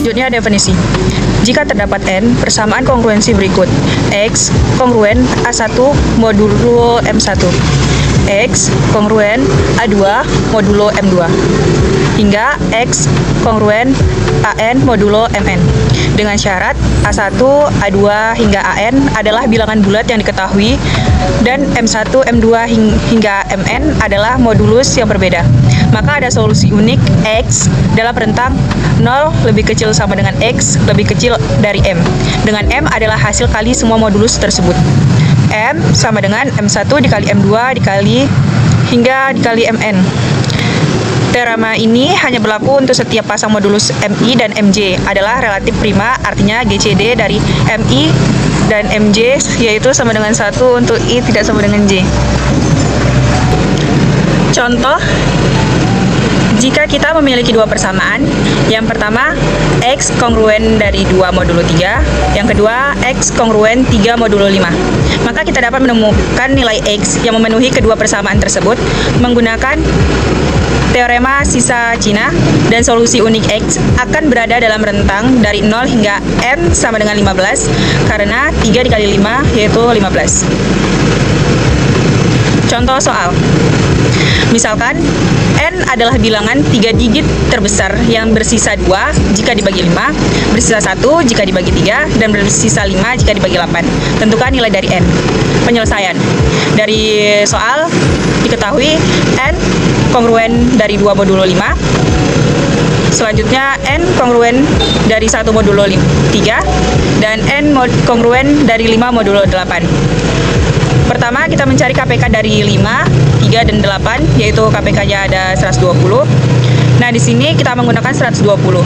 Selanjutnya definisi. Jika terdapat N persamaan kongruensi berikut. X kongruen A1 modulo M1. X kongruen A2 modulo M2. Hingga X kongruen AN modulo MN. Dengan syarat A1, A2 hingga AN adalah bilangan bulat yang diketahui dan M1, M2 hingga MN adalah modulus yang berbeda. Maka ada solusi unik X dalam rentang 0 lebih kecil sama dengan X lebih kecil dari M, dengan M adalah hasil kali semua modulus tersebut. M sama dengan M1 dikali M2 dikali hingga dikali MN. Teorema ini hanya berlaku untuk setiap pasang modulus MI dan MJ adalah relatif prima, artinya GCD dari MI dan MJ yaitu sama dengan 1 untuk I tidak sama dengan J. Contoh, jika kita memiliki dua persamaan, yang pertama X kongruen dari 2 modulo 3, yang kedua X kongruen 3 modulo 5, maka kita dapat menemukan nilai X yang memenuhi kedua persamaan tersebut menggunakan teorema sisa Cina, dan solusi unik X akan berada dalam rentang dari 0 hingga M sama dengan 15 karena 3 dikali 5 yaitu 15. Contoh soal. Misalkan N adalah bilangan 3 digit terbesar yang bersisa 2 jika dibagi 5, bersisa 1 jika dibagi 3, dan bersisa 5 jika dibagi 8. Tentukan nilai dari N. Penyelesaian. Dari soal diketahui N kongruen dari 2 modulo 5. Selanjutnya N kongruen dari 1 modulo 3 dan N kongruen dari 5 modulo 8. Pertama, kita mencari KPK dari 5, 3, dan 8, yaitu KPK-nya ada 120. Nah, di sini kita menggunakan 120.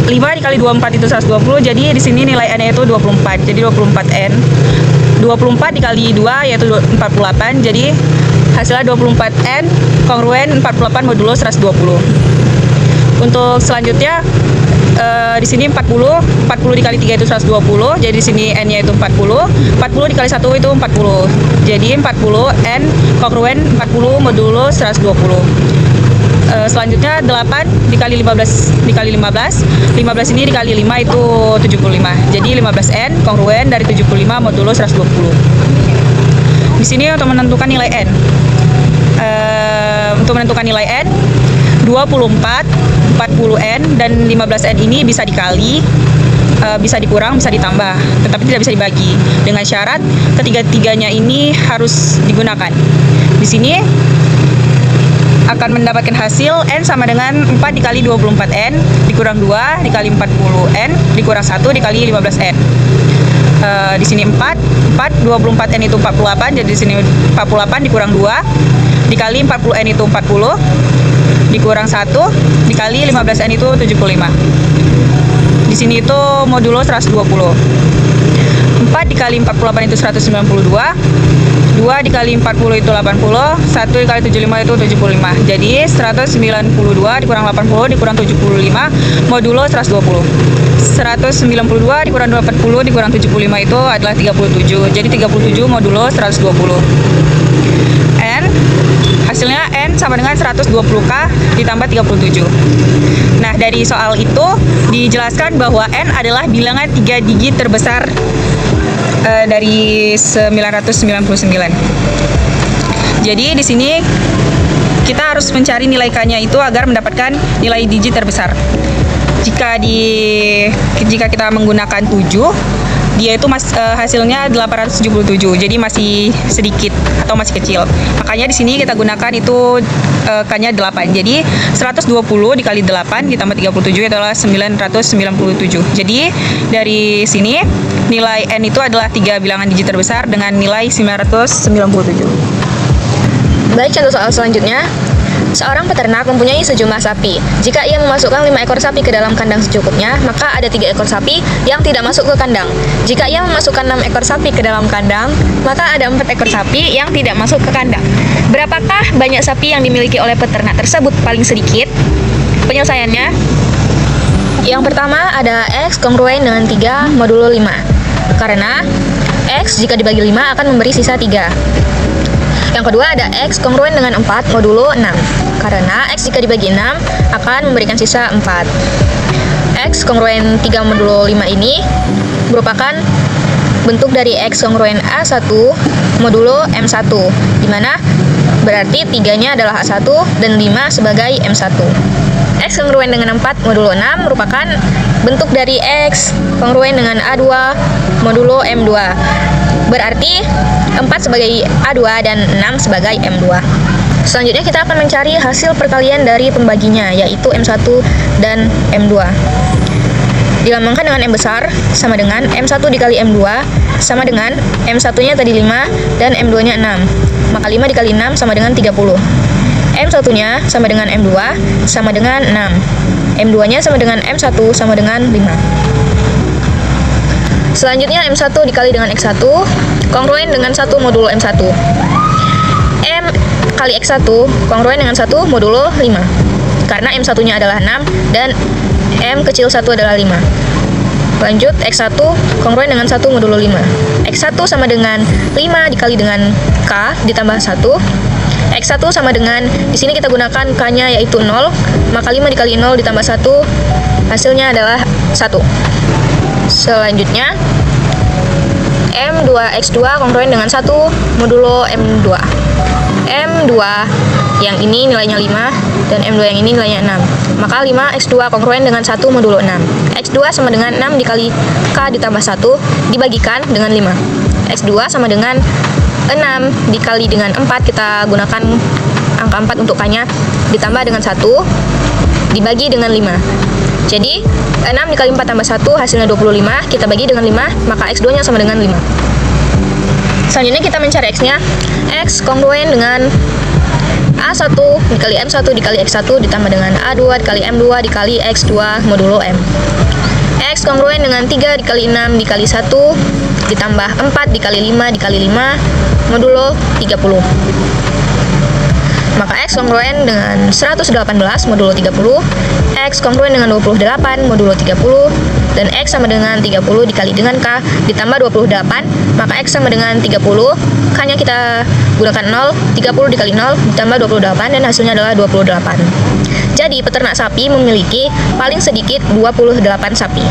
5 dikali 24 itu 120, jadi di sini nilai N-nya itu 24, jadi 24N. 24 dikali 2 yaitu 48, jadi hasilnya 24N kongruen 48 modulo 120. Untuk selanjutnya di sini 40 dikali 3 itu 120, jadi di sini N-nya itu 40 dikali 1 itu 40, jadi 40 N kongruen 40 modulo 120. Selanjutnya 8 dikali 15 ini dikali 5 itu 75, jadi 15N kongruen dari 75 modulo 120. Di sini untuk menentukan nilai N, N 24, 40N dan 15N ini bisa dikali, bisa dikurang, bisa ditambah, tetapi tidak bisa dibagi. Dengan syarat ketiga-tiganya ini harus digunakan. Di sini akan mendapatkan hasil N sama dengan 4 dikali 24N dikurang 2 dikali 40N dikurang 1 dikali 15N. Di sini 4 24N itu 48, jadi di sini 48 dikurang 2 dikali 40N itu 40 dikurang 1 dikali 15N itu 75. Di sini itu modulo 120. 4 dikali 48 itu 192, 2 dikali 40 itu 80, 1 dikali 75 itu 75. Jadi 192 dikurang 80 dikurang 75 modulo 120. 192 dikurang 80 dikurang 75 itu adalah 37. Jadi 37 modulo 120. N hasilnya N sama dengan 120K ditambah 37. Nah, dari soal itu dijelaskan bahwa N adalah bilangan 3 digit terbesar dari 999. Jadi di sini kita harus mencari nilai K-nya itu agar mendapatkan nilai digit terbesar. Jika kita menggunakan 7, dia itu hasilnya 877, jadi masih sedikit atau masih kecil. Makanya di sini kita gunakan itu K-nya 8. Jadi 120 dikali 8 ditambah 37 adalah 997. Jadi dari sini nilai N itu adalah 3 bilangan digit terbesar dengan nilai 997. Baik, contoh soal selanjutnya. Seorang peternak mempunyai sejumlah sapi. Jika ia memasukkan 5 ekor sapi ke dalam kandang secukupnya, maka ada 3 ekor sapi yang tidak masuk ke kandang. Jika ia memasukkan 6 ekor sapi ke dalam kandang, maka ada 4 ekor sapi yang tidak masuk ke kandang. Berapakah banyak sapi yang dimiliki oleh peternak tersebut paling sedikit? Penyelesaiannya, yang pertama ada X kongruen dengan 3 modulo 5. Karena X jika dibagi 5 akan memberi sisa 3. Yang kedua ada X kongruen dengan 4 modulo 6. Karena X jika dibagi 6 akan memberikan sisa 4. X kongruen 3 modulo 5 ini merupakan bentuk dari X kongruen A1 modulo M1, di mana berarti 3-nya adalah A1 dan 5 sebagai M1. X kongruen dengan 4 modulo 6 merupakan bentuk dari X kongruen dengan A2 modulo M2. Berarti 4 sebagai A2 dan 6 sebagai M2. Selanjutnya kita akan mencari hasil perkalian dari pembaginya, yaitu M1 dan M2. Dilambangkan dengan M besar sama dengan M1 dikali M2 sama dengan M1-nya tadi 5 dan M2-nya 6. Maka 5 dikali 6 sama dengan 30. M1-nya sama dengan M2 sama dengan 6. M2-nya sama dengan M1 sama dengan 5. Selanjutnya M1 dikali dengan X1 kongruen dengan 1 modulo M1. M kali X1 kongruen dengan 1 modulo 5. Karena M1-nya adalah 6 dan M kecil 1 adalah 5. Lanjut, X1 kongruen dengan 1 modulo 5. X1 sama dengan 5 dikali dengan K ditambah 1. X1 sama dengan, di sini kita gunakan K-nya yaitu 0, maka 5 dikali 0 ditambah 1, hasilnya adalah 1. Selanjutnya, M2X2 kongruen dengan 1 modulo M2. M2 yang ini nilainya 5 dan M2 yang ini nilainya 6. Maka 5X2 kongruen dengan 1 modulo 6. X2 sama dengan 6 dikali K ditambah 1 dibagikan dengan 5. X2 sama dengan 6 dikali dengan 4, kita gunakan angka 4 untuk K-nya, ditambah dengan 1 dibagi dengan 5. Jadi 6 dikali 4 tambah 1 hasilnya 25, kita bagi dengan 5, maka X2 nya sama dengan 5. Selanjutnya kita mencari X-nya. X kongruen dengan A1 dikali M1 dikali X1 ditambah dengan A2 dikali M2 dikali X2 modulo M. X kongruen dengan 3 dikali 6 dikali 1 ditambah 4 dikali 5 dikali 5 modulo 30. Maka X kongruen dengan 118 modulo 30, X kongruen dengan 28 modulo 30, dan X sama dengan 30 dikali dengan K ditambah 28, maka X sama dengan 30, K-nya kita gunakan 0, 30 dikali 0 ditambah 28, dan hasilnya adalah 28. Jadi peternak sapi memiliki paling sedikit 28 sapi.